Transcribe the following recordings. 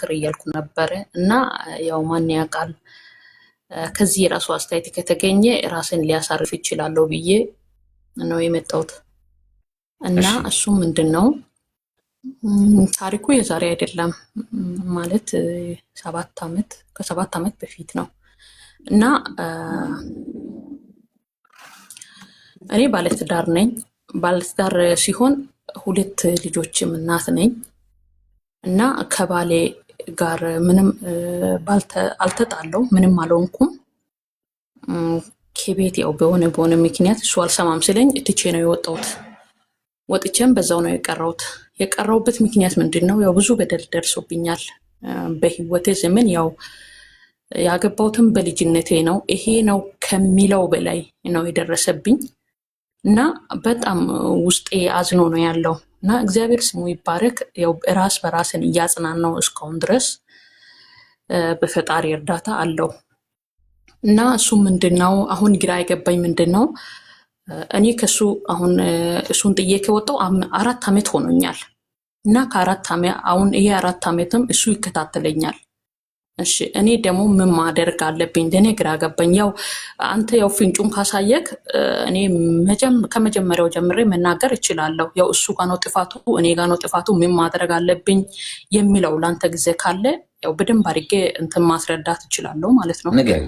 ልሞክር እያልኩ ነበረ እና ያው ማን ያውቃል ከዚህ የራሱ አስተያየት ከተገኘ ራስን ሊያሳርፍ ይችላለሁ ብዬ ነው የመጣሁት እና እሱ ምንድነው ታሪኩ የዛሬ አይደለም ማለት 7 ዓመት ከ7 ዓመት በፊት ነው እና እኔ ባለትዳር ነኝ ባለትዳር ሲሆን 2 ልጆችም እናት ነኝ እና ከባሌ ጋር ምንም አልተጣለው ምንም አልሆንኩም ከቤት ያው በሆነ ምክንያት እሱ አልሰማም ስለኝ እትቼ ነው የወጣሁት ወጥቼም በዛው ነው የቀረውበት ምክንያት ምንድነው ያው ብዙ በደል ደርሶብኛል በህይወቴ ዘመን ያው ያገባሁትም በልጅነቴ ነው ይሄ ነው ከሚለው በላይ ነው የደረሰብኝ እና በጣም ውስጤ አዝኖ ነው ያለው እና እግዚአብሔር ስሙ ይባረክ ያው ራስ በራስን እያጽናናው እስካሁን ድረስ በፈጣሪ እርዳታ አለው እና እሱ ምንድነው አሁን ግራ አይገባኝ ምንድነው እኔ ከሱ አሁን እሱን ጥዬ ከወጣው 4 ዓመት ሆኖኛል እና ከ4 ዓመት አሁን ይሄ 4 ዓመትም እሱ ይከታተለኛል እሺ እኔ ደግሞ ምን ማደርግ አለብኝ ለኔ ግራ ገባኝ ያው አንተ ያው ፍንጩን ካሳየክ እኔ ከመጀመሪያው ጀምሬ መናገር እችላለሁ ያው እሱ ጋር ነው ጥፋቱ እኔ ጋር ነው ጥፋቱ ምን ማድረግ አለብኝ የሚለው ላንተ ጊዜ ካለ ያው በደንብ አድርጌ እንትን ማስረዳት እችላለሁ ማለት ነው ንገሪ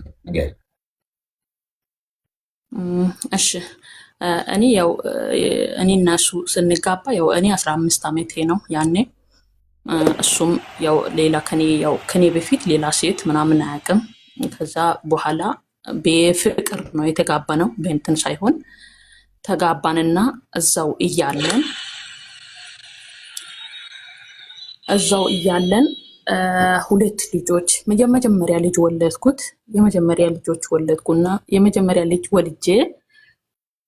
እሺ እኔ ያው እኔና እሱ ስንጋባ ያው እኔ 15 ዓመቴ ነው ያኔ እሱም ያው ሌላ ከኔ በፊት ሌላ ሴት ምናምን አያውቅም ከዛ በኋላ በፍቅር ነው የተጋባነው በእንትን ሳይሆን ተጋባንና እዛው እያለን 2 ልጆች የመጀመሪያ ልጅ ወለድኩት የመጀመሪያ ልጆች ወለድኩና የመጀመሪያ ልጅ ወልጄ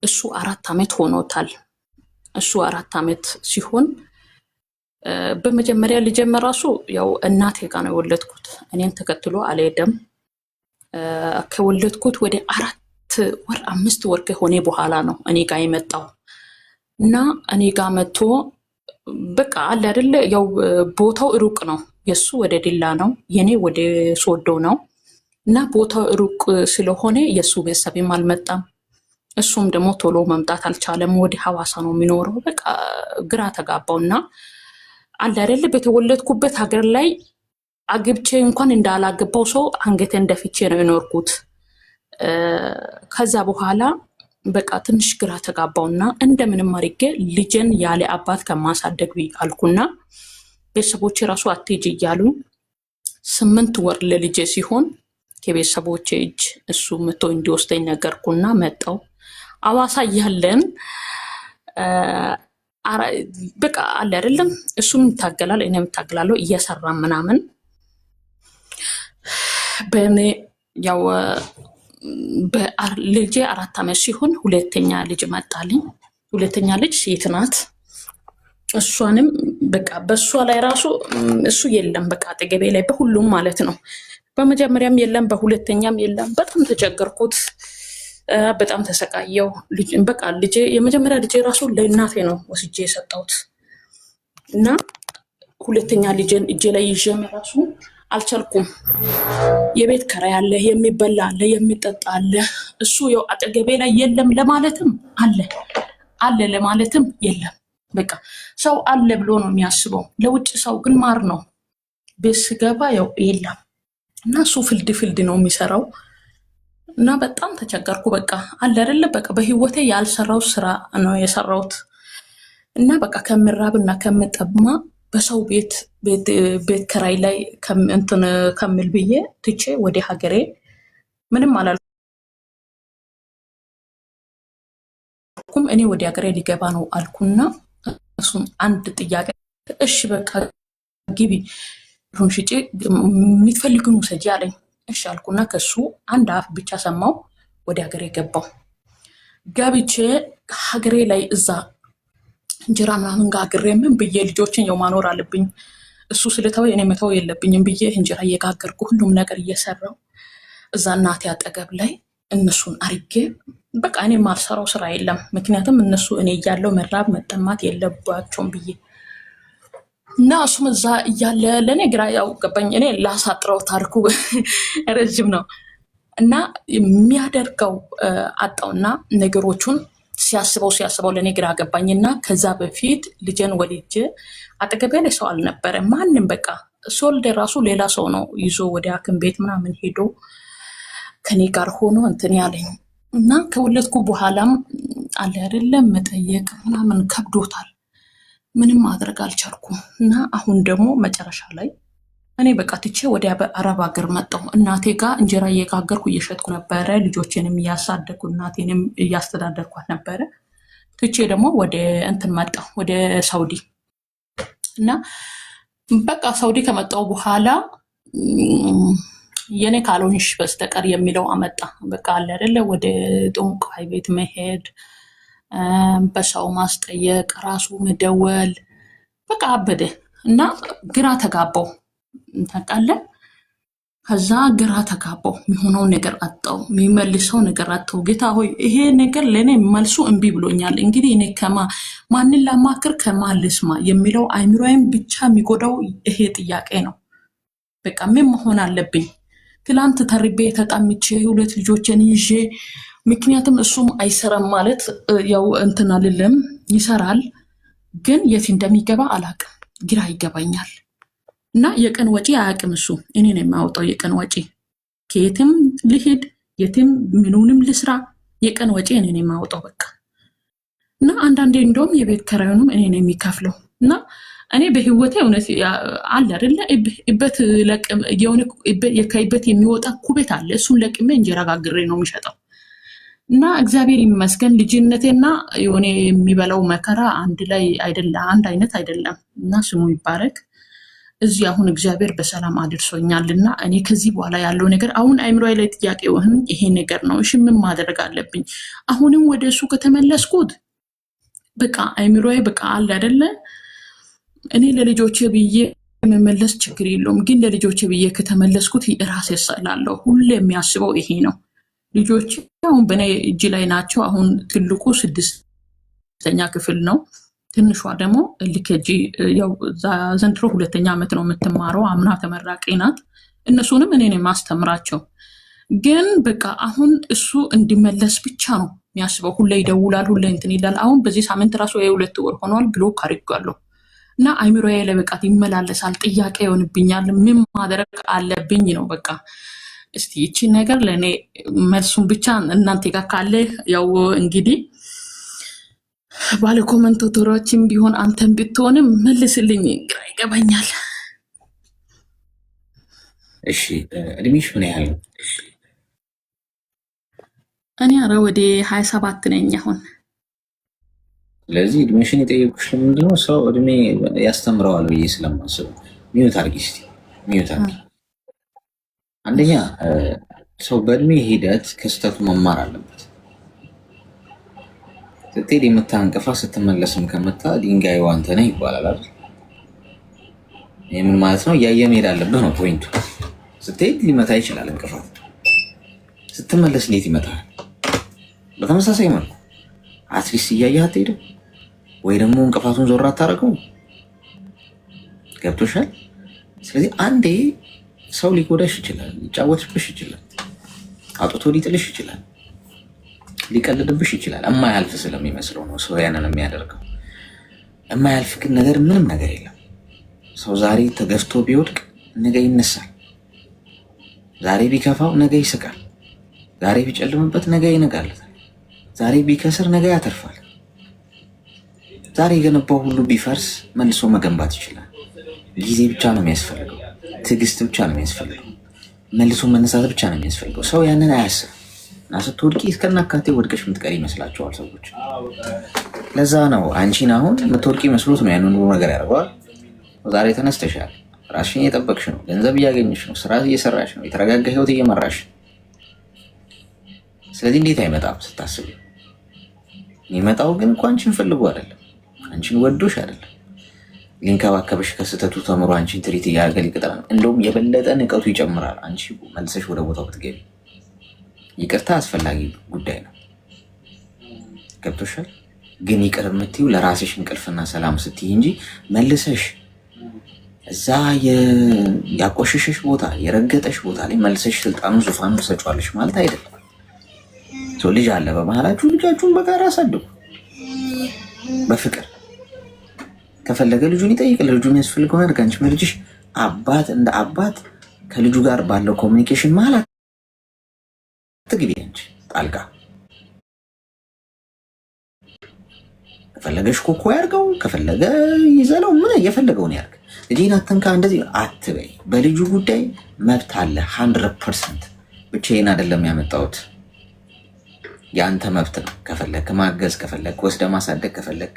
እሱ 4 ዓመት ሆኖታል እሱ 4 ዓመት ሲሆን በመጀመሪያ ልጅ መራሱ ያው እናቴ ጋር ነው የወለድኩት እኔን ተከትሎ አልሄደም ከወለድኩት ወደ 4 ወር 5 ወር ከሆነ በኋላ ነው እኔ ጋር የመጣው እና እኔ ጋር መጥቶ በቃ አለ አይደለ ያው ቦታው ሩቅ ነው የሱ ወደ ዲላ ነው የኔ ወደ ሶዶ ነው እና ቦታው ሩቅ ስለሆነ የሱ ቤተሰብም አልመጣም እሱም ደግሞ ቶሎ መምጣት አልቻለም ወደ ሐዋሳ ነው የሚኖረው በቃ ግራ ተጋባውና አለ አይደለ በተወለድኩበት ሀገር ላይ አግብቼ እንኳን እንዳላገባው ሰው አንገቴን ደፍቼ ነው የኖርኩት ከዛ በኋላ በቃ ትንሽ ግራ ተጋባውና እንደምንም አድርጌ ልጅን ያለ አባት ከማሳደግ አልኩና ቤተሰቦቼ ራሱ አትሄጂ እያሉ 8 ወር ለልጄ ሲሆን ከቤተሰቦቼ እጅ እሱ መቶ እንዲወስደኝ ነገርኩና መጣው ሐዋሳ ያለን በቃ አለ አይደለም እሱም ይታገላል እኔም ታገላለሁ እየሰራን ምናምን በእኔ ያው በልጄ 4 ዓመት ሲሆን ሁለተኛ ልጅ መጣልኝ ሁለተኛ ልጅ ሴት ናት እሷንም በቃ በሷ ላይ ራሱ እሱ የለም በቃ አጠገቤ ላይ በሁሉም ማለት ነው በመጀመሪያም የለም በሁለተኛም የለም በጣም ተቸገርኩት በጣም ተሰቃየው በቃ ልጄ የመጀመሪያ ልጄ ራሱ ለእናቴ ነው ወስጄ የሰጠሁት እና ሁለተኛ ልጄን እጄ ላይ ይዤ ራሱ አልቻልኩም የቤት ኪራይ አለ የሚበላ አለ የሚጠጣ አለ እሱ ያው አጠገቤ ላይ የለም ለማለትም አለ ለማለትም የለም በቃ ሰው አለ ብሎ ነው የሚያስበው ለውጭ ሰው ግን ማር ነው በስገባ ያው የለም እና እሱ ፍልድ ነው የሚሰራው እና በጣም ተቸገርኩ በቃ አለ አይደለ በቃ በህይወቴ ያልሰራው ስራ ነው የሰራውት እና በቃ ከምራብና ከምጠማ በሰው ቤት ኪራይ ላይ እንትን ከምል ብዬ ትቼ ወደ ሀገሬ ምንም አላልኩም እኔ ወደ ሀገሬ ሊገባ ነው አልኩና እሱም አንድ ጥያቄ እሺ በቃ ግቢ ሩን ሽጪ የምትፈልጉን ውሰጂ አለኝ እሺ አልኩና ከሱ አንድ አፍ ብቻ ሰማው ወደ ሀገሬ ገባው ገብቼ ሀገሬ ላይ እዛ እንጀራ ምናምን ጋግሬ ምን ብዬ ልጆችን ያው ማኖር አለብኝ እሱ ስለተወ እኔ መተው የለብኝም ብዬ እንጀራ እየጋገርኩ ሁሉም ነገር እየሰራው እዛ እናቴ አጠገብ ላይ እነሱን አርጌ በቃ እኔ ማልሰራው ስራ የለም ምክንያቱም እነሱ እኔ ያለው መራብ መጠማት የለባቸውም ብዬ እና እሱም እዛ እያለ ለእኔ ግራ ያው ገባኝ። እኔ ላሳጥረው ታሪኩ ረጅም ነው እና የሚያደርገው አጣውና ነገሮቹን ሲያስበው ለእኔ ግራ ገባኝ። እና ከዛ በፊት ልጄን ወልጄ አጠገቤ ላይ ሰው አልነበረ ማንም። በቃ ስወልድ ራሱ ሌላ ሰው ነው ይዞ ወደ ሐኪም ቤት ምናምን ሄዶ ከኔ ጋር ሆኖ እንትን ያለኝ እና ከወለድኩ በኋላም አለ አይደለም መጠየቅ ምናምን ከብዶታል። ምንም ማድረግ አልቻልኩም። እና አሁን ደግሞ መጨረሻ ላይ እኔ በቃ ትቼ ወደ አረብ ሀገር መጣሁ። እናቴ ጋር እንጀራ እየጋገርኩ እየሸጥኩ ነበረ። ልጆቼንም እያሳደግኩ እናቴንም እያስተዳደርኳት ነበረ። ትቼ ደግሞ ወደ እንትን መጣሁ ወደ ሳውዲ። እና በቃ ሳውዲ ከመጣሁ በኋላ የኔ ካልሆንሽ በስተቀር የሚለው አመጣ። በቃ አለ አይደለ ወደ ጠንቋይ ቤት መሄድ፣ በሰው ማስጠየቅ፣ ራሱ መደወል፣ በቃ አበደ እና ግራ ተጋባው። ታውቃለህ? ከዛ ግራ ተጋባው። የሚሆነው ነገር አጣው፣ የሚመልሰው ነገር አጣው። ጌታ ሆይ ይሄ ነገር ለእኔ መልሱ እምቢ ብሎኛል። እንግዲህ እኔ ማንን ላማክር ከማን ልስማ የሚለው አይምሮዬን ብቻ የሚጎዳው ይሄ ጥያቄ ነው። በቃ ምን መሆን አለብኝ? ትላንት ተርቤ ተጣምቼ 2 ልጆችን ይዤ፣ ምክንያቱም እሱም አይሰራም ማለት ያው እንትን አልልም፣ ይሰራል ግን የት እንደሚገባ አላቅም፣ ግራ ይገባኛል። እና የቀን ወጪ አያቅም እሱ፣ እኔ ነው የማወጣው የቀን ወጪ። ከየትም ልሂድ የትም ምኑንም ልስራ የቀን ወጪ እኔ ነው የማወጣው በቃ። እና አንዳንዴ እንደውም የቤት ኪራዩንም እኔ ነው የሚከፍለው። እና እኔ በህይወቴ እውነት አለ አይደለ እበት ለቅም የሆነ ከይበት የሚወጣ ኩቤት አለ። እሱን ለቅሜ እንጀራ ጋግሬ ነው የሚሸጠው። እና እግዚአብሔር ይመስገን ልጅነቴና የሆነ የሚበላው መከራ አንድ ላይ አይደለም፣ አንድ አይነት አይደለም። እና ስሙ ይባረክ። እዚህ አሁን እግዚአብሔር በሰላም አድርሶኛልና እኔ ከዚህ በኋላ ያለው ነገር አሁን አይምሮዬ ላይ ጥያቄ ይሄ ነገር ነው። እሺ ምን ማድረግ አለብኝ? አሁንም ወደ እሱ ከተመለስኩት በቃ አይምሮዬ በቃ አለ አይደለ እኔ ለልጆቼ ብዬ መመለስ ችግር የለውም፣ ግን ለልጆቼ ብዬ ከተመለስኩት ራሴ እሰላለሁ። ሁሌ የሚያስበው ይሄ ነው። ልጆቼ አሁን በእኔ እጅ ላይ ናቸው። አሁን ትልቁ 6ኛ ክፍል ነው። ትንሿ ደግሞ ልኬጂ ያው ዘንድሮ 2ኛ ዓመት ነው የምትማረው። አምና ተመራቂ ናት። እነሱንም እኔ ነኝ የማስተምራቸው። ግን በቃ አሁን እሱ እንዲመለስ ብቻ ነው የሚያስበው። ሁሌ ይደውላል፣ ሁሌ እንትን ይላል። አሁን በዚህ ሳምንት ራሱ የ2 ወር ሆኗል ብሎ ካሪጓለሁ እና አይምሮዬ ላይ በቃ ይመላለሳል፣ ጥያቄ ይሆንብኛል። ምን ማድረግ አለብኝ ነው በቃ። እስቲ ይቺ ነገር ለእኔ መልሱን ብቻ እናንተ ጋር ካለ ያው እንግዲህ ባለ ኮመንታተሮችም ቢሆን አንተም ብትሆንም መልስልኝ፣ ግራ ይገባኛል። እሺ እድሜሽ ምን ያህል ነው? እኔ ኧረ ወደ 27 ነኝ አሁን። ስለዚህ እድሜሽን የጠየቁሽ ለምንድነው? ሰው እድሜ ያስተምረዋል ብዬ ስለማስብ ሚዩት አድርጊ እስኪ ሚዩት አድርጊ። አንደኛ ሰው በእድሜ ሂደት ከስተቱ መማር አለበት። ስትሄድ የመታ እንቅፋ ስትመለስም ከመታ ድንጋይ ዋንተ ነህ ይባላል አይደል? ይህ ምን ማለት ነው? እያየ መሄድ አለብህ ነው ፖይንቱ። ስትሄድ ሊመታ ይችላል እንቅፋት፣ ስትመለስ እንዴት ይመታል? በተመሳሳይ መልኩ አትሊስት እያየህ አትሄድም ወይ ደግሞ እንቅፋቱን ዞር አታደርገው። ገብቶሻል? ስለዚህ አንዴ ሰው ሊጎዳሽ ይችላል፣ ሊጫወትብሽ ይችላል፣ አውጥቶ ሊጥልሽ ይችላል፣ ሊቀልድብሽ ይችላል። እማያልፍ ስለሚመስለው ነው ሰው ያንን የሚያደርገው። እማያልፍ ግን ነገር ምንም ነገር የለም። ሰው ዛሬ ተገፍቶ ቢወድቅ ነገ ይነሳል። ዛሬ ቢከፋው ነገ ይስቃል። ዛሬ ቢጨልምበት ነገ ይነጋለታል። ዛሬ ቢከስር ነገ ያተርፋል። ዛሬ የገነባው ሁሉ ቢፈርስ መልሶ መገንባት ይችላል። ጊዜ ብቻ ነው የሚያስፈልገው፣ ትዕግስት ብቻ ነው የሚያስፈልገው፣ መልሶ መነሳት ብቻ ነው የሚያስፈልገው። ሰው ያንን አያስብ እና ስትወድቂ እስከናካቴ ወድቀሽ የምትቀሪ ይመስላቸዋል ሰዎች። ለዛ ነው አንቺን አሁን የምትወድቂ መስሎት ነው ያንን ሁሉ ነገር ያደርገዋል። ዛሬ ተነስተሻል፣ ራስሽን እየጠበቅሽ ነው፣ ገንዘብ እያገኘሽ ነው፣ ስራ እየሰራሽ ነው፣ የተረጋጋ ህይወት እየመራሽ። ስለዚህ እንዴት አይመጣም ስታስብ? የሚመጣው ግን እኮ አንቺን ፈልጎ አይደለም፣ አንቺን ወዶሽ አይደለም፣ ሊንከባከብሽ ከስህተቱ ተምሮ አንቺን ትሪት እያደረገ ሊቀጥል ነው። እንደውም የበለጠ ንቀቱ ይጨምራል አንቺ መልሰሽ ወደ ቦታው ብትገቢ። ይቅርታ አስፈላጊ ጉዳይ ነው፣ ገብቶሻል? ግን ይቅር የምትይው ለራስሽ እንቅልፍና ሰላም ስትይ እንጂ መልሰሽ እዛ ያቆሸሸሽ ቦታ የረገጠሽ ቦታ ላይ መልሰሽ ስልጣኑን ዙፋኑን ትሰጫዋለሽ ማለት አይደለም። ልጅ አለ በመሀላችሁ፣ ልጃችሁን በጋራ አሳድጉ በፍቅር። ከፈለገ ልጁን ይጠይቅ፣ ለልጁ የሚያስፈልገው ነገር አንቺ ልጅሽ አባት እንደ አባት ከልጁ ጋር ባለው ኮሚኒኬሽን መሀል አትግቢ አንቺ ጣልቃ። ከፈለገሽ ኮኮ ያርገው፣ ከፈለገ ይዘለው፣ ምን የፈለገውን ያርግ። ልጅን አትንካ እንደዚህ አትበይ። በልጁ ጉዳይ መብት አለ 100%። ብቻዬን አይደለም ያመጣሁት፣ የአንተ መብት ነው። ከፈለክ ማገዝ፣ ከፈለክ ወስደ ማሳደግ፣ ከፈለክ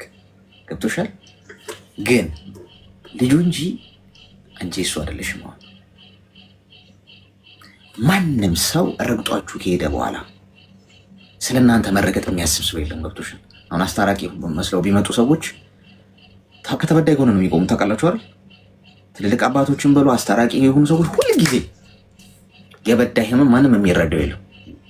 ገብቶሻል። ግን ልጁ እንጂ አንቺ እሱ አይደለሽም። ማንም ሰው ረግጧችሁ ከሄደ በኋላ ስለ እናንተ መረገጥ የሚያስብ ሰው የለም። ገብቶሻል። አሁን አስታራቂ መስለው ቢመጡ ሰዎች ከተበዳይ ጎን ነው የሚቆሙ። ታውቃላችሁ አይደል? ትልልቅ አባቶችን በሉ አስታራቂ የሆኑ ሰዎች ሁሉ ጊዜ የበዳይ ህመም ማንም የሚረዳው የለም።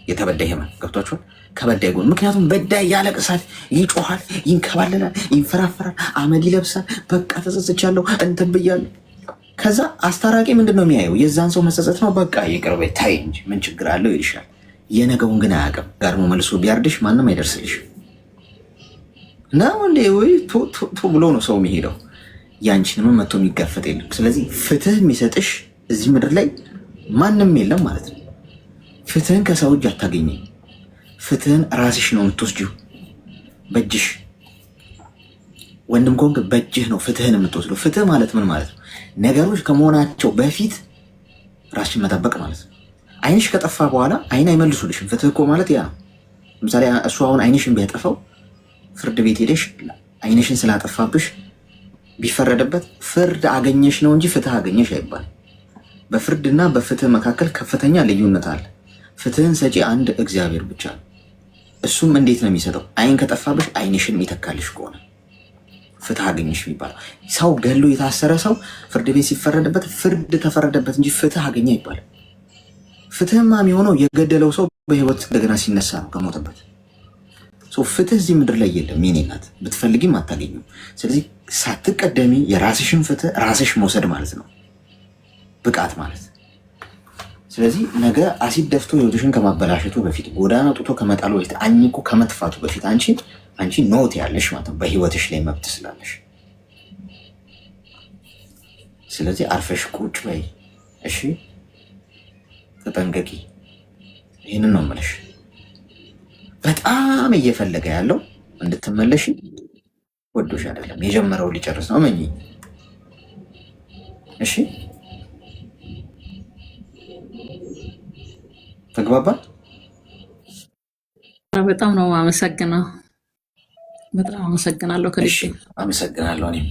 የተበዳይ ህመም ገብቷችኋል? ከበዳይ ጎን። ምክንያቱም በዳይ ያለቅሳል፣ ይጮሃል፣ ይንከባለላል፣ ይንፈራፈራል፣ አመድ ይለብሳል። በቃ ተጸጽቻለሁ እንትን ብያለሁ። ከዛ አስታራቂ ምንድን ነው የሚያየው? የዛን ሰው መጸጸት ነው። በቃ ይቅር በይ ታይ እንጂ ምን ችግር አለው ይልሻል። የነገውን ግን አያውቅም። ጋርሞ መልሶ ቢያርድሽ ማንም አይደርስልሽ እና ወንዴ ወይ ቶ ብሎ ነው ሰው የሚሄደው። ያንቺንም መጥቶ የሚጋፈጥ የለም። ስለዚህ ፍትህ የሚሰጥሽ እዚህ ምድር ላይ ማንም የለም ማለት ነው። ፍትህን ከሰው እጅ አታገኝም። ፍትህን ራስሽ ነው የምትወስጂው በእጅሽ። ወንድም ከሆንክ በእጅህ ነው ፍትህን የምትወስደው። ፍትህ ማለት ምን ማለት ነው? ነገሮች ከመሆናቸው በፊት ራስሽን መጠበቅ ማለት ነው። አይንሽ ከጠፋ በኋላ አይን አይመልሱልሽም። ፍትህ እኮ ማለት ያ ነው። ለምሳሌ እሱ አሁን አይንሽን ቢያጠፋው ፍርድ ቤት ሄደሽ አይንሽን ስላጠፋብሽ ቢፈረድበት ፍርድ አገኘሽ ነው እንጂ ፍትህ አገኘሽ አይባልም። በፍርድና በፍትህ መካከል ከፍተኛ ልዩነት አለ። ፍትህን ሰጪ አንድ እግዚአብሔር ብቻ ነው። እሱም እንዴት ነው የሚሰጠው? አይን ከጠፋብሽ አይንሽን የሚተካልሽ ከሆነ ፍትህ አገኘሽ የሚባለው። ሰው ገሎ የታሰረ ሰው ፍርድ ቤት ሲፈረድበት ፍርድ ተፈረደበት እንጂ ፍትህ አገኘ አይባልም። ፍትህማ የሚሆነው የገደለው ሰው በህይወት እንደገና ሲነሳ ነው ከሞተበት። ፍትህ እዚህ ምድር ላይ የለም የኔ እናት፣ ብትፈልጊም አታገኙም። ስለዚህ ሳትቀደሚ የራስሽን ፍትህ ራስሽ መውሰድ ማለት ነው ብቃት ማለት። ስለዚህ ነገ አሲድ ደፍቶ ህይወትሽን ከማበላሸቱ በፊት ጎዳና ጡቶ ከመጣሉ በፊት አኝኮ ከመጥፋቱ በፊት አንቺ ኖት ያለሽ ማለት ነው በህይወትሽ ላይ መብት ስላለሽ። ስለዚህ አርፈሽ ቁጭ በይ እሺ፣ ተጠንቀቂ። ይህንን ነው የምልሽ። በጣም እየፈለገ ያለው እንድትመለሽ ወዶሽ አይደለም፣ የጀመረው ሊጨርስ ነው። መኝ እሺ፣ ተግባባን? በጣም ነው አመሰግናለሁ። በጣም አመሰግናለሁ። ከልቤ አመሰግናለሁ እኔም